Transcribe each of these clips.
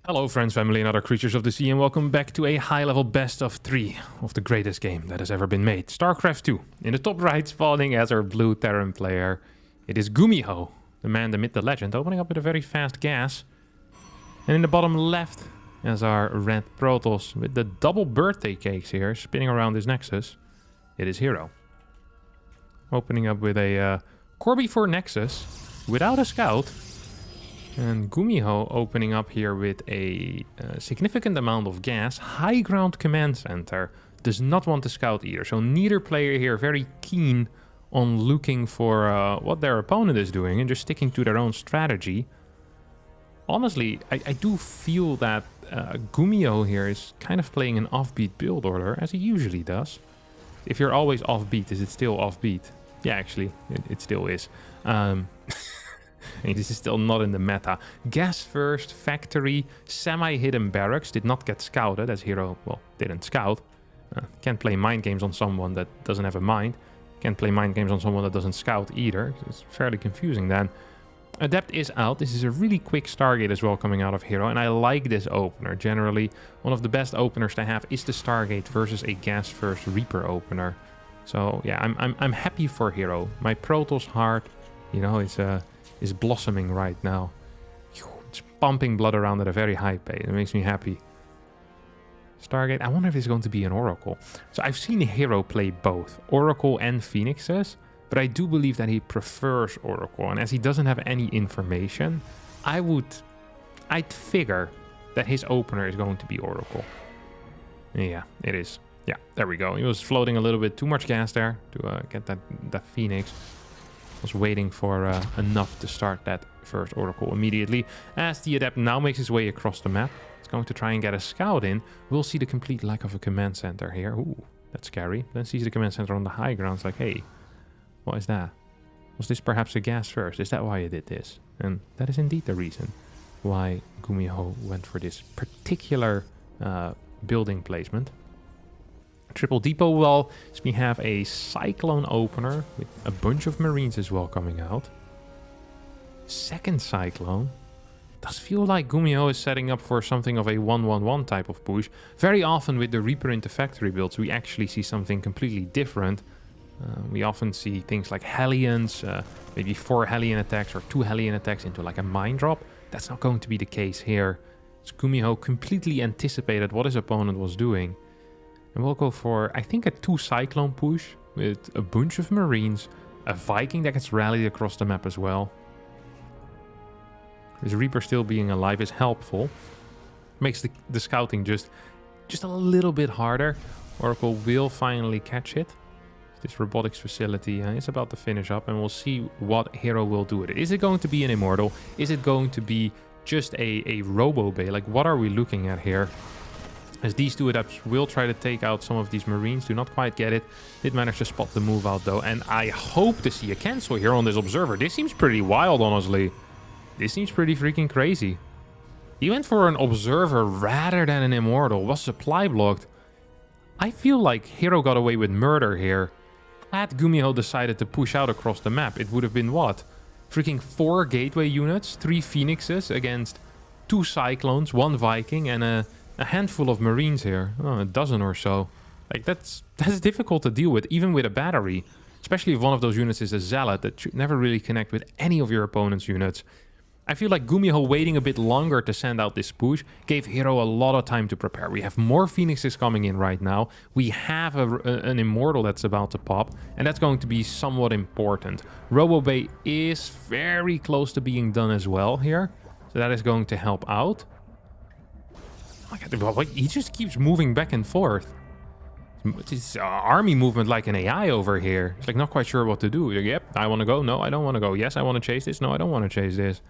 Hello friends, family and other creatures of the sea, and welcome back to a high-level best of 3 of the greatest game that has ever been made, StarCraft 2. In the top right, spawning as our blue Terran player, it is Gumiho, the man, the myth, the legend, opening up with a very fast gas. And in the bottom left, as our red Protoss with the double birthday cakes here, spinning around his nexus, it is herO. Opening up with a Corby for Nexus, without a scout. And Gumiho opening up here with a significant amount of gas. High ground command center. Does not want to scout either. So neither player here very keen on looking for what their opponent is doing and just sticking to their own strategy. Honestly, I do feel that Gumiho here is kind of playing an offbeat build order, as he usually does. If you're always offbeat, is it still offbeat? Yeah, actually, it still is. And this is still not in the meta. Gas first, factory, semi-hidden barracks. Did not get scouted, as herO, well, didn't scout. Can't play mind games on someone that doesn't have a mind. Can't play mind games on someone that doesn't scout either. It's fairly confusing then. Adept is out. This is a really quick Stargate as well coming out of herO, and I like this opener. Generally, one of the best openers to have is the Stargate versus a gas first Reaper opener. So yeah, I'm happy for herO. My Protoss heart, you know, is blossoming right now. It's pumping blood around at a very high pace. It makes me happy. Stargate, I wonder if it's going to be an Oracle. So I've seen herO play both Oracle and Phoenixes, but I do believe that he prefers Oracle. And as he doesn't have any information, I'd figure that his opener is going to be Oracle. Yeah, it is. Yeah, there we go. He was floating a little bit too much gas there to get that Phoenix. Was waiting for enough to start that first Oracle immediately. As the Adept now makes his way across the map, it's going to try and get a scout in. We'll see the complete lack of a command center here. Ooh, that's scary. Then sees the command center on the high ground. It's like, hey, what is that? Was this perhaps a gas first? Is that why you did this? And that is indeed the reason why Gumiho went for this particular building placement. Triple depot well, so we have a Cyclone opener with a bunch of Marines as well coming out. Second Cyclone. Does feel like Gumiho is setting up for something of a 1-1-1 type of push. Very often with the Reaper into factory builds, we actually see something completely different. We often see things like Hellions, maybe 4 Hellion attacks or 2 Hellion attacks into like a mine drop. That's not going to be the case here. So Gumiho completely anticipated what his opponent was doing. And we'll go for, I think, a 2 Cyclone push with a bunch of Marines, a Viking that gets rallied across the map as well. This Reaper still being alive is helpful. Makes the scouting just a little bit harder. Oracle will finally catch it. This robotics facility is about to finish up, and we'll see what herO will do with it. Is it going to be an Immortal? Is it going to be just a Robo Bay? Like, what are we looking at here? As these two Adepts will try to take out some of these Marines. Do not quite get it. Did manage to spot the move out though. And I hope to see a cancel here on this Observer. This seems pretty wild, honestly. This seems pretty freaking crazy. He went for an Observer rather than an Immortal. Was supply blocked. I feel like herO got away with murder here. Had Gumiho decided to push out across the map, it would have been what? Freaking 4 Gateway units, 3 Phoenixes against 2 Cyclones, 1 Viking, and a handful of Marines here. Oh, a dozen or so. Like, that's difficult to deal with, even with a battery. Especially if one of those units is a Zealot that should never really connect with any of your opponent's units. I feel like Gumiho waiting a bit longer to send out this push gave herO a lot of time to prepare. We have more Phoenixes coming in right now. We have an Immortal that's about to pop, and that's going to be somewhat important. Robo Bay is very close to being done as well here, so that is going to help out. Oh my God, he just keeps moving back and forth. It's army movement like an AI over here. It's like not quite sure what to do. Like, yep, I want to go. No, I don't want to go. Yes, I want to chase this. No, I don't want to chase this.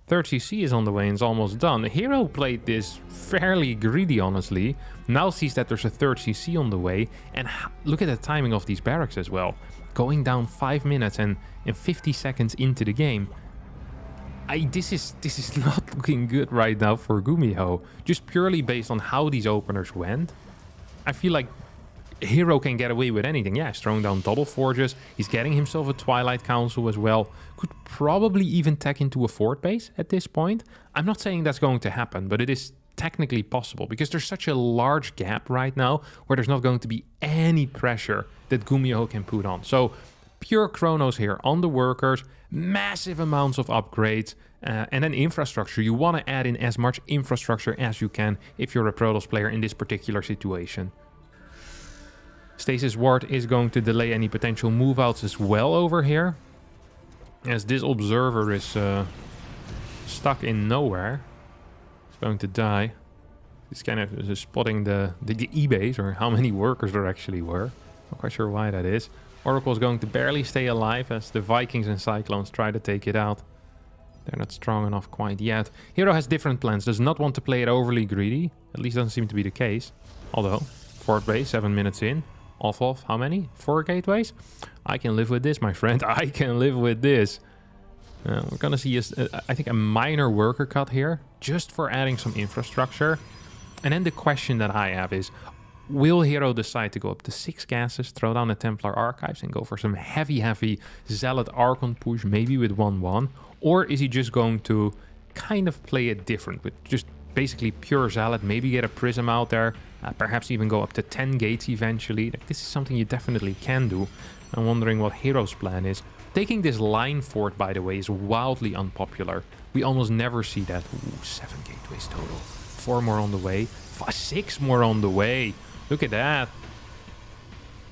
Third CC is on the way and it's almost done. herO played this fairly greedy, honestly. Now sees that there's a third CC on the way. And look at the timing of these barracks as well. Going down 5 minutes and 50 seconds into the game. This is not looking good right now for Gumiho. Just purely based on how these openers went. I feel like herO can get away with anything. Yeah, he's throwing down double forges. He's getting himself a Twilight Council as well. Could probably even tech into a fort base at this point. I'm not saying that's going to happen, but it is technically possible because there's such a large gap right now where there's not going to be any pressure that Gumiho can put on. So pure chronos here on the workers, massive amounts of upgrades, and then infrastructure. You want to add in as much infrastructure as you can if you're a Protoss player in this particular situation. Stasis Ward is going to delay any potential move outs as well over here, as this observer is stuck in nowhere. He's going to die. He's kind of spotting the E-base, or how many workers there actually were. Not quite sure why that is. Oracle is going to barely stay alive as the Vikings and Cyclones try to take it out. They're not strong enough quite yet. herO has different plans. Does not want to play it overly greedy. At least doesn't seem to be the case. Although, fort base, 7 minutes in. Off of how many? 4 gateways? I can live with this, my friend. I can live with this. We're going to see, I think, a minor worker cut here. Just for adding some infrastructure. And then the question that I have is, will herO decide to go up to 6 gases, throw down the Templar Archives, and go for some heavy Zealot Archon push, maybe with 1-1? Or is he just going to kind of play it different, with just basically pure Zealot, maybe get a Prism out there, perhaps even go up to 10 gates eventually? Like, this is something you definitely can do. I'm wondering what herO's plan is. Taking this line fort, by the way, is wildly unpopular. We almost never see that. Ooh, 7 gateways total. 4 more on the way. 6 more on the way. Look at that.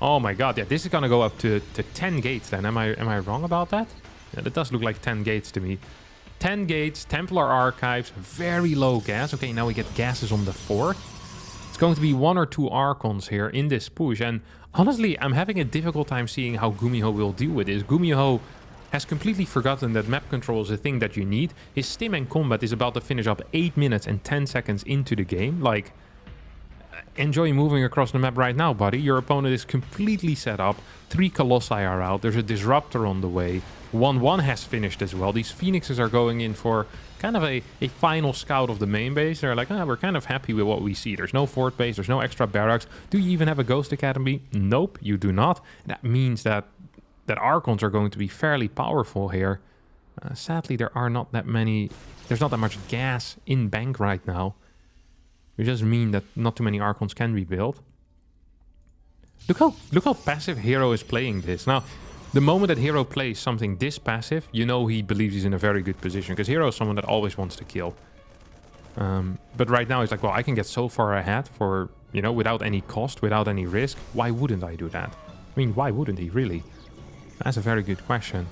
Oh my god, yeah, this is gonna go up to 10 gates then. Am I wrong about that? Yeah, that does look like 10 gates to me. 10 gates, Templar Archives, very low gas. Okay, now we get gases on the fort. It's going to be 1 or 2 Archons here in this push. And honestly, I'm having a difficult time seeing how Gumiho will deal with this. Gumiho has completely forgotten that map control is a thing that you need. His stim and combat is about to finish up 8 minutes and 10 seconds into the game. Like, enjoy moving across the map right now, buddy. Your opponent is completely set up. 3 Colossi are out. There's a Disruptor on the way. 1-1 has finished as well. These Phoenixes are going in for kind of a final scout of the main base. They're like, we're kind of happy with what we see. There's no fort base. There's no extra barracks. Do you even have a Ghost Academy? Nope, you do not. That means that Archons are going to be fairly powerful here. Sadly, there are not that many... There's not that much gas in bank right now. Which does mean that not too many Archons can be built. Look how passive herO is playing this. Now, the moment that herO plays something this passive, you know he believes he's in a very good position. Because herO is someone that always wants to kill. But right now he's like, well, I can get so far ahead for, you know, without any cost, without any risk. Why wouldn't I do that? I mean, why wouldn't he, really? That's a very good question.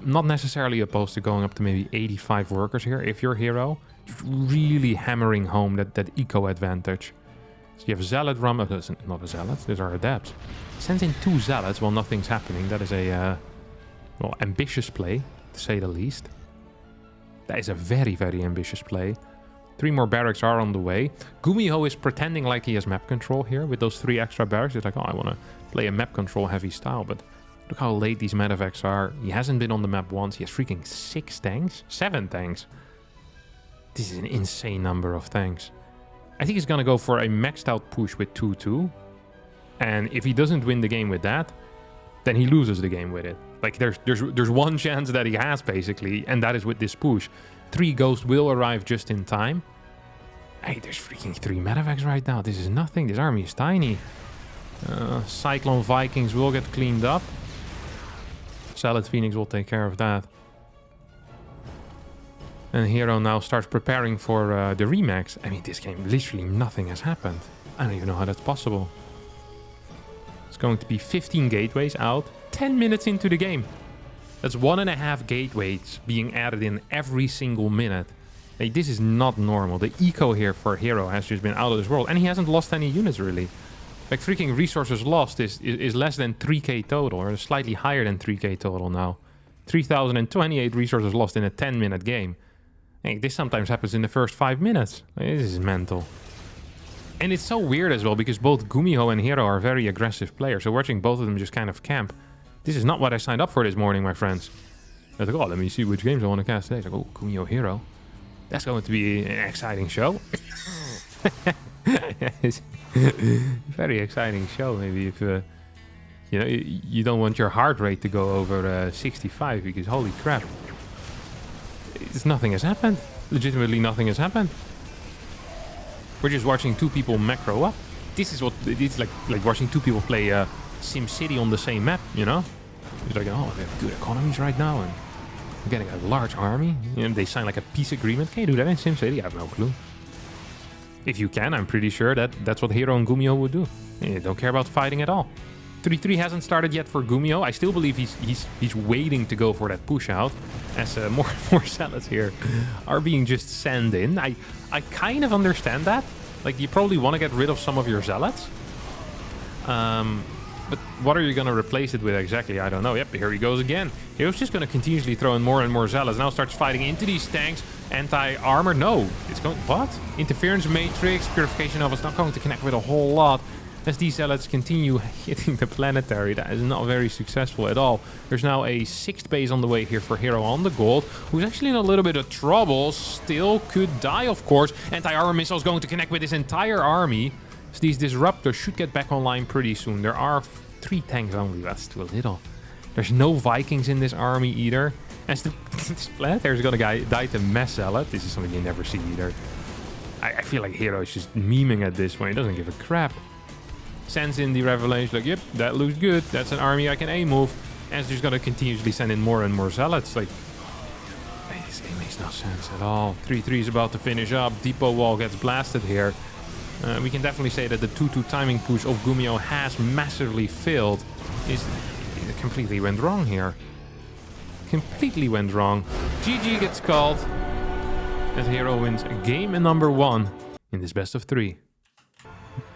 Not necessarily opposed to going up to maybe 85 workers here if you're herO. Really hammering home that eco advantage. So you have Zealot Rum. Not a Zealot, these are Adepts. Sends in 2 Zealots while nothing's happening. That is a well, ambitious play, to say the least. That is a very ambitious play. 3 more barracks are on the way. Gumiho is pretending like he has map control here with those 3 extra barracks. He's like, oh, I want to play a map control heavy style, but look how late these medevacs are. He hasn't been on the map once. He has freaking 6 tanks? 7 tanks. This is an insane number of tanks. I think he's going to go for a maxed out push with 2-2. And if he doesn't win the game with that, then he loses the game with it. Like, there's one chance that he has, basically, and that is with this push. 3 Ghosts will arrive just in time. Hey, there's freaking 3 medevacs right now. This is nothing. This army is tiny. Cyclone Vikings will get cleaned up. Zealot Phoenix will take care of that. And herO now starts preparing for the Remax. I mean, this game, literally nothing has happened. I don't even know how that's possible. It's going to be 15 gateways out, 10 minutes into the game. That's 1.5 gateways being added in every single minute. Hey, this is not normal. The eco here for herO has just been out of this world. And he hasn't lost any units, really. Like, freaking resources lost is less than 3k total, or slightly higher than 3k total now. 3,028 resources lost in a 10-minute game. Hey, this sometimes happens in the first 5 minutes. This is mental. And it's so weird as well, because both Gumiho and herO are very aggressive players. So watching both of them just kind of camp. This is not what I signed up for this morning, my friends. I was like, oh, let me see which games I want to cast today. It's like, oh, Gumiho, herO. That's going to be an exciting show. It's very exciting show. Maybe if you know you don't want your heart rate to go over 65 because holy crap, nothing has happened. Legitimately, nothing has happened. We're just watching two people macro up. This is what it's like watching two people play SimCity on the same map. You know, it's like oh, they have good economies right now and we're getting a large army. You know, they sign like a peace agreement. Can you do that in SimCity? I have no clue. If you can, I'm pretty sure that's what herO and Gumiho would do. They don't care about fighting at all. 3-3 hasn't started yet for Gumiho. I still believe he's waiting to go for that push out, as more zealots here are being just sent in. I kind of understand that. Like you probably want to get rid of some of your zealots. But what are you going to replace it with exactly? I don't know. Yep, here he goes again. hero's just going to continuously throw in more and more zealots. Now starts fighting into these tanks. Anti-armor. No. It's going... What? Interference matrix. Purification of it's not going to connect with a whole lot. As these zealots continue hitting the planetary. That is not very successful at all. There's now a 6th base on the way here for herO on the gold. Who's actually in a little bit of trouble. Still could die, of course. Anti-armor missile is going to connect with his entire army. So these disruptors should get back online pretty soon. There are 3 tanks only. That's too little. There's no Vikings in this army either. As this planetary is going to die to mass zealot. This is something you never see either. I feel like herO is just memeing at this point. He doesn't give a crap. Sends in the revelation like, yep, that looks good. That's an army I can A-move. And it's just going to continuously send in more and more zealots. Like, this game makes no sense at all. 3-3 is about to finish up. Depot wall gets blasted here. We can definitely say that the 2-2 timing push of Gumiho has massively failed. It completely went wrong here. Completely went wrong. GG gets called as herO wins game number 1 in this best of 3.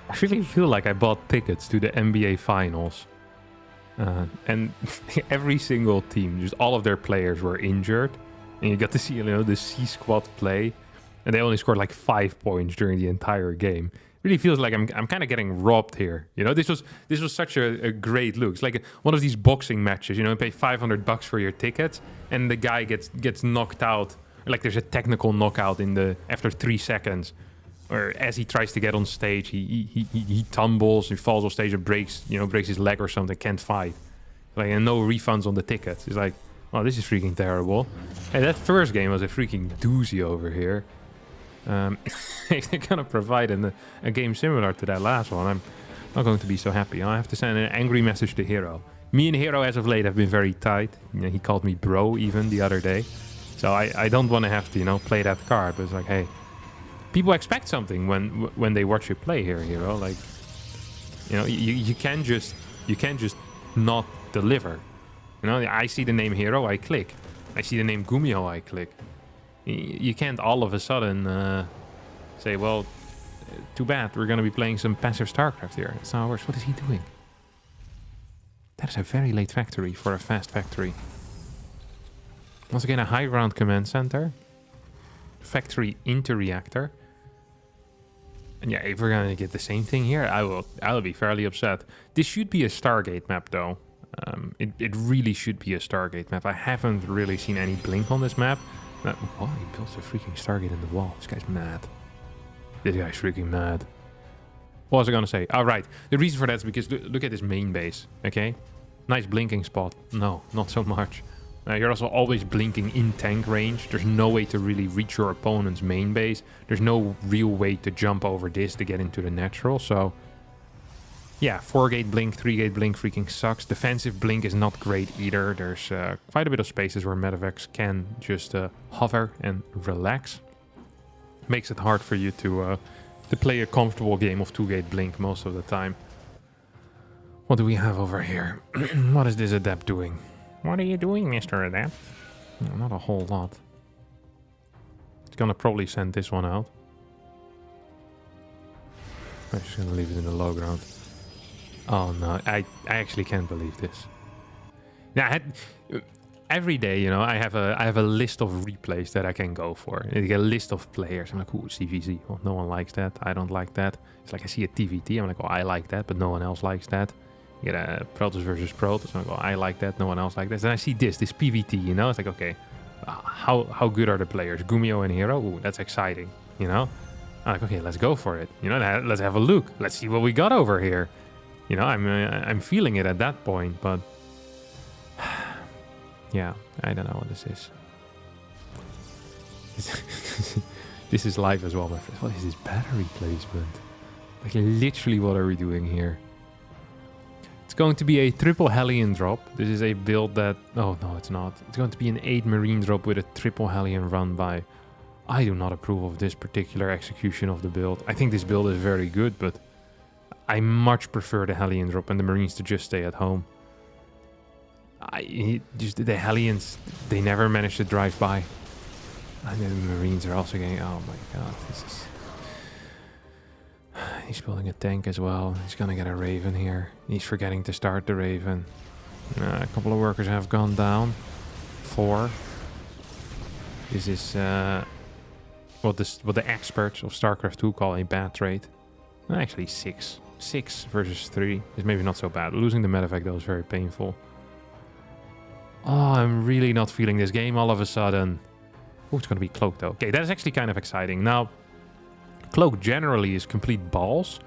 I really feel like I bought tickets to the NBA finals. And every single team, just all of their players were injured. And you got to see, you know, the C squad play. And they only scored like 5 points during the entire game. It really feels like I'm kind of getting robbed here. You know, this was such a great look. It's like one of these boxing matches. You know, you pay $500 for your tickets, and the guy gets knocked out. Like there's a technical knockout after 3 seconds, or as he tries to get on stage, he tumbles, he falls off stage and breaks his leg or something. Can't fight. Like and no refunds on the tickets. It's like, oh, this is freaking terrible. And that first game was a freaking doozy over here. If they're gonna provide a game similar to that last one, I'm not going to be so happy. I have to send an angry message to herO. Me and herO as of late have been very tight. You know, he called me bro even the other day. So I don't want to have to, you know, play that card. But it's like, hey, people expect something when they watch you play here, herO. Like, you know, you can't just not deliver. You know, I see the name herO, I click. I see the name Gumiho, I click. You can't all of a sudden say, well, too bad, we're going to be playing some passive StarCraft here. It's not worse. What is he doing? That is a very late factory for a fast factory. Once again, a high ground command center. Factory into reactor. And yeah, if we're going to get the same thing here, I'll be fairly upset. This should be a Stargate map, though. It really should be a Stargate map. I haven't really seen any blink on this map. Oh, he built a freaking Stargate in the wall. This guy's mad. This guy's freaking mad. What was I going to say? Oh, right. The reason for that is because look at this main base, okay? Nice blinking spot. No, not so much. You're also always blinking in tank range. There's no way to really reach your opponent's main base. There's no real way to jump over this to get into the natural, so... Yeah, 4-gate blink, 3-gate blink freaking sucks. Defensive blink is not great either. There's quite a bit of spaces where medevacs can just hover and relax. Makes it hard for you to play a comfortable game of 2-gate blink most of the time. What do we have over here? What is this adept doing? What are you doing, Mr. Adept? No, not a whole lot. It's gonna probably send this one out. I'm just gonna leave it in the low ground. Oh no, I actually can't believe this. Yeah, every day, you know, I have a list of replays that I can go for. I get a list of players. I'm like, ooh, CVZ. Well, no one likes that. I don't like that. It's like I see a TVT. I'm like, oh, I like that, but no one else likes that. You get a Protoss versus Protoss. I'm like, oh, I like that. No one else likes that. And I see this PVT. You know, it's like, okay, how good are the players? Gumiho and herO. Ooh, that's exciting. You know. I'm like, okay, let's go for it. You know, let's have a look. Let's see what we got over here. You know, I'm feeling it at that point, but yeah, I don't know what this is. This is live as well, my friend. What is this battery placement? Like, literally, what are we doing here? It's going to be a triple Hellion drop. This is a build that... Oh, no, it's not. It's going to be an 8 Marine drop with a triple Hellion run by. I do not approve of this particular execution of the build. I think this build is very good, but I much prefer the Hellion drop and the Marines to just stay at home. Just the Hellions, they never manage to drive by. And the Marines are also getting... Oh my god, this is... He's building a tank as well. He's gonna get a Raven here. He's forgetting to start the Raven. A couple of workers have gone down. 4. This is what the experts of StarCraft 2 call a bad trade. Actually 6. 6 versus 3 is maybe not so bad. Losing the medevac though is very painful. Oh, I'm really not feeling this game all of a sudden. Oh, it's gonna be Cloak though. Okay, that is actually kind of exciting. Now, Cloak generally is complete balls,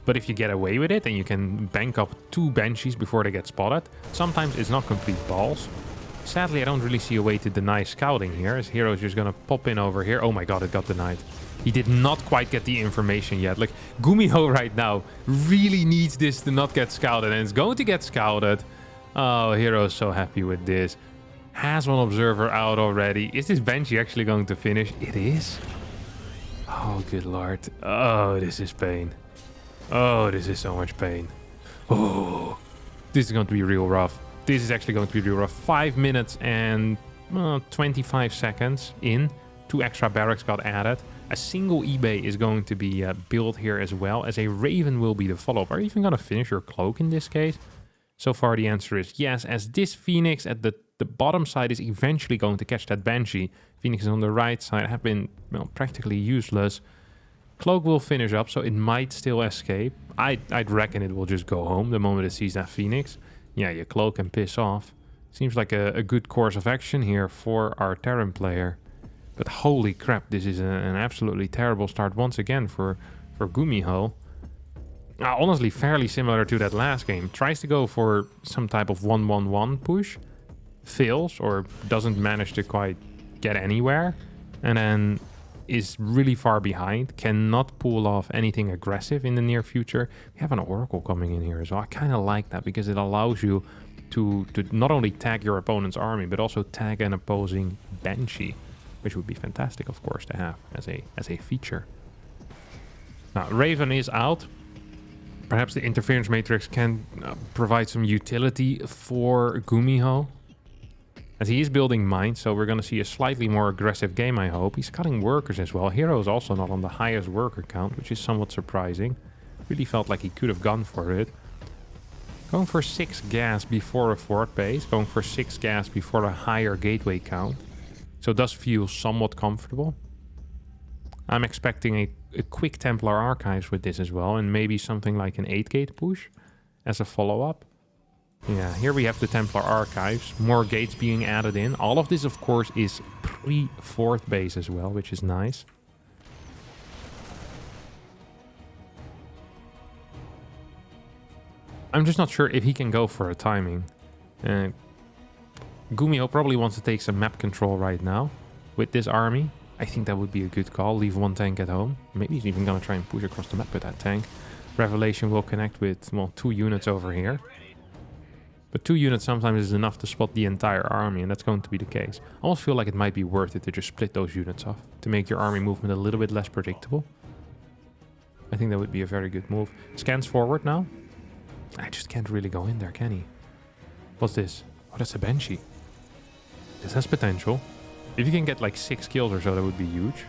but if you get away with it and you can bank up 2 Banshees before they get spotted, sometimes it's not complete balls. Sadly, I don't really see a way to deny scouting here, as herO is just gonna pop in over here. Oh my god, it got denied. He did not quite get the information yet. Like, Gumiho right now really needs this to not get scouted, and it's going to get scouted. Oh, herO is so happy with this. Has one observer out already. Is this Banshee actually going to finish? It is. Oh, good lord. Oh, this is pain. Oh, this is so much pain. Oh, this is going to be real rough. This is actually going to be real rough. 5 minutes and 25 seconds in. 2 extra barracks got added. A single eBay is going to be built here as well, as a Raven will be the follow-up. Are you even going to finish your Cloak in this case? So far, the answer is yes, as this Phoenix at the bottom side is eventually going to catch that Banshee. Phoenixes on the right side have been, well, practically useless. Cloak will finish up, so it might still escape. I'd reckon it will just go home the moment it sees that Phoenix. Yeah, your Cloak can piss off. Seems like a good course of action here for our Terran player. But holy crap, this is an absolutely terrible start once again for Gumiho. Honestly, fairly similar to that last game. Tries to go for some type of 1-1-1 push. Fails or doesn't manage to quite get anywhere. And then is really far behind. Cannot pull off anything aggressive in the near future. We have an Oracle coming in here as well. I kind of like that because it allows you to not only tag your opponent's army, but also tag an opposing Banshee. Which would be fantastic, of course, to have as a feature. Now, Raven is out. Perhaps the interference matrix can provide some utility for Gumiho. As he is building mines, so we're going to see a slightly more aggressive game, I hope. He's cutting workers as well. herO is also not on the highest worker count, which is somewhat surprising. Really felt like he could have gone for it. Going for 6 gas before a fort base. Going for 6 gas before a higher gateway count. So it does feel somewhat comfortable. I'm expecting a quick Templar Archives with this as well. And maybe something like an 8-gate push as a follow-up. Yeah, here we have the Templar Archives. More gates being added in. All of this, of course, is pre-fort base as well, which is nice. I'm just not sure if he can go for a timing. Gumiho probably wants to take some map control right now with this army. I think that would be a good call. Leave 1 tank at home. Maybe he's even going to try and push across the map with that tank. Revelation will connect with, well, 2 units over here. But 2 units sometimes is enough to spot the entire army, and that's going to be the case. I almost feel like it might be worth it to just split those units off to make your army movement a little bit less predictable. I think that would be a very good move. Scans forward now. I just can't really go in there, can he? What's this? Oh, that's a Banshee. This has potential. If you can get like 6 kills or so, that would be huge.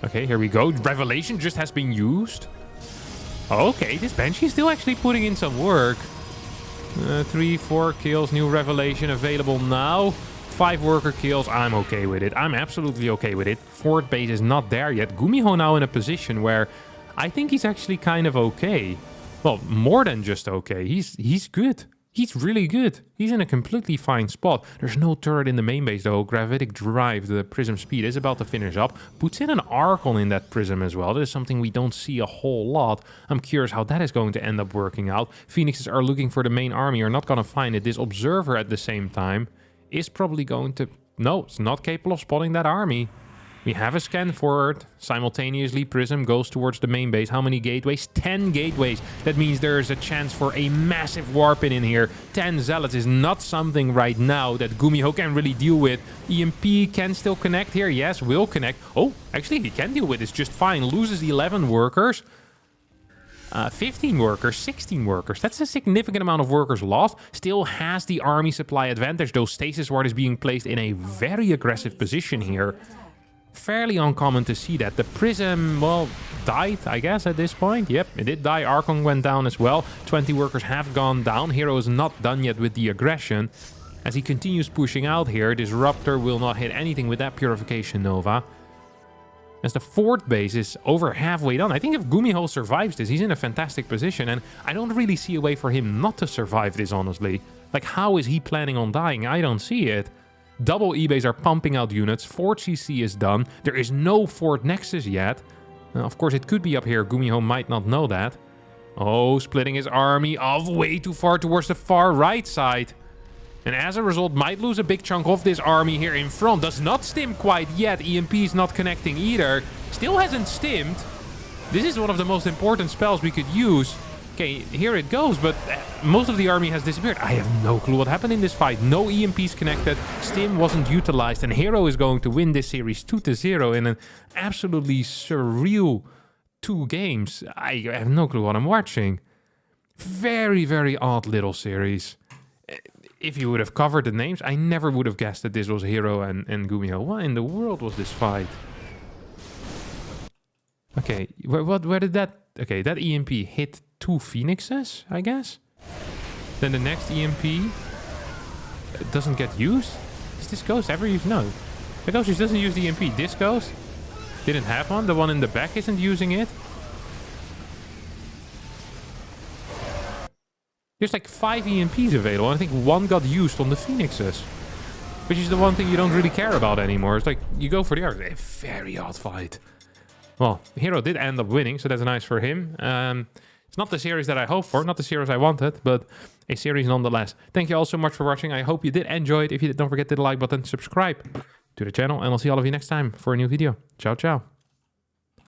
Okay, here we go. Revelation just has been used. Okay, this Banshee is still actually putting in some work. 3, 4 kills, new Revelation available now. 5 worker kills, I'm okay with it. I'm absolutely okay with it. Fort base is not there yet. Gumiho now in a position where I think he's actually kind of okay. Well, more than just okay. He's good. He's really good. He's in a completely fine spot. There's no turret in the main base though. Gravitic Drive, the Prism speed, is about to finish up. Puts in an Archon in that Prism as well. That is something we don't see a whole lot. I'm curious how that is going to end up working out. Phoenixes are looking for the main army, are not going to find it. This Observer at the same time is probably going to... No, it's not capable of spotting that army. We have a scan forward. Simultaneously, Prism goes towards the main base. How many gateways? 10 gateways. That means there is a chance for a massive warp in here. 10 Zealots is not something right now that Gumiho can really deal with. EMP can still connect here. Yes, will connect. Oh, actually, he can deal with this just fine. Loses 11 workers. 15 workers, 16 workers. That's a significant amount of workers lost. Still has the army supply advantage. Those stasis ward is being placed in a very aggressive position here. Fairly uncommon to see that. The Prism, well, died, I guess, at this point. Yep, it did die. Archon went down as well. 20 workers have gone down. herO is not done yet with the aggression. As he continues pushing out here, Disruptor will not hit anything with that Purification Nova. As the fourth base is over halfway done. I think if Gumiho survives this, he's in a fantastic position. And I don't really see a way for him not to survive this, honestly. Like, how is he planning on dying? I don't see it. Double E-base are pumping out units. Fort CC is done. There is no Fort Nexus yet. Of course, it could be up here. Gumiho might not know that. Oh, splitting his army off way too far towards the far right side. And as a result, might lose a big chunk of this army here in front. Does not stim quite yet. EMP is not connecting either. Still hasn't stimmed. This is one of the most important spells we could use. Okay, here it goes, but most of the army has disappeared. I have no clue what happened in this fight. No EMPs connected. Stim wasn't utilized, and herO is going to win this series 2-0 in an absolutely surreal 2 games. I have no clue what I'm watching. Very, very odd little series. If you would have covered the names, I never would have guessed that this was herO and Gumiho. What in the world was this fight? Okay, where did that... Okay, that EMP hit 2 Phoenixes, I guess? Then the next EMP doesn't get used? Is this ghost ever used? No. The ghost just doesn't use the EMP. This ghost didn't have one. The one in the back isn't using it. There's like 5 EMPs available. And I think 1 got used on the Phoenixes. Which is the one thing you don't really care about anymore. It's like, you go for the other. A very odd fight. Well, herO did end up winning, so that's nice for him. It's not the series that I hoped for, not the series I wanted, but a series nonetheless. Thank you all so much for watching. I hope you did enjoy it. If you did, don't forget to hit the like button, subscribe to the channel, and I'll see all of you next time for a new video. Ciao, ciao.